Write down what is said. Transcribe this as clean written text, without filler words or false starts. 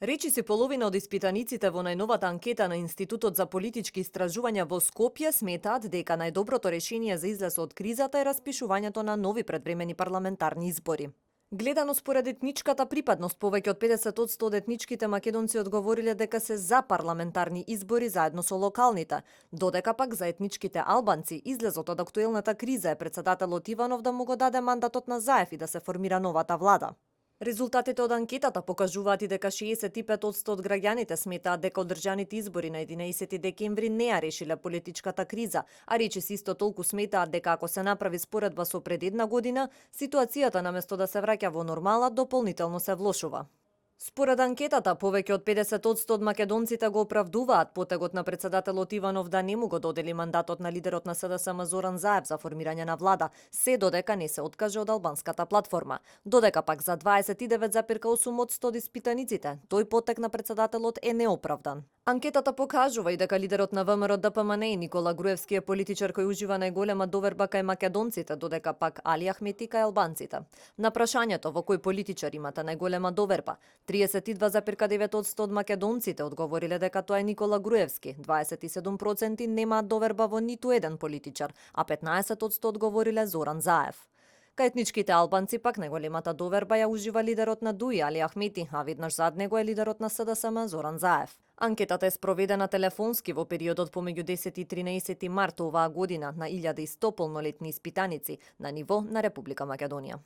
Речиси половина од испитаниците во најновата анкета на Институтот за политички истражувања во Скопје сметаат дека најдоброто решение за излез од кризата е распишувањето на нови предвремени парламентарни избори. Гледано според етничката припадност, повеќе од 50% од етничките македонци одговориле дека се за парламентарни избори заедно со локалните, додека пак за етничките албанци излезот од актуелната криза е председателот Иванов да му го даде мандатот на Заев и да се формира новата влада. Резултатите од анкетата покажуваат и дека 65% од граѓаните сметаат дека одржаните избори на 11 декември не ја решиле политичката криза, а речиси исто толку сметаат дека ако се направи споредба со пред една година, ситуацијата наместо да се враќа во нормала, дополнително се влошува. Според анкетата, повеќе од 50% од македонците го оправдуваат потегот на председателот Иванов да не му го додели мандатот на лидерот на СДСМ Зоран Заев за формирање на влада, се додека не се откаже од албанската платформа. Додека пак за 29,8% од испитаниците, тој потег на председателот е неоправдан. Анкетата покажува и дека лидерот на ВМРО ДПМН Никола Груевски е политичар кој ужива најголема доверба кај македонците, додека пак Али Ахмети кај албанците. На прашањето во кој политичар имате најголема доверба, 32,9% од македонците одговориле дека тоа е Никола Груевски, 27% немаат доверба во ниту еден политичар, а 15% одговориле Зоран Заев. Кај етничките албанци пак најголемата доверба ја ужива лидерот на ДУИ Али Ахмети, а веднаш зад него е лидерот на СДСМ Зоран Заев. Анкетата е спроведена телефонски во периодот помеѓу 10 и 13 март оваа година на 1100 полнолетни испитаници на ниво на Република Македонија.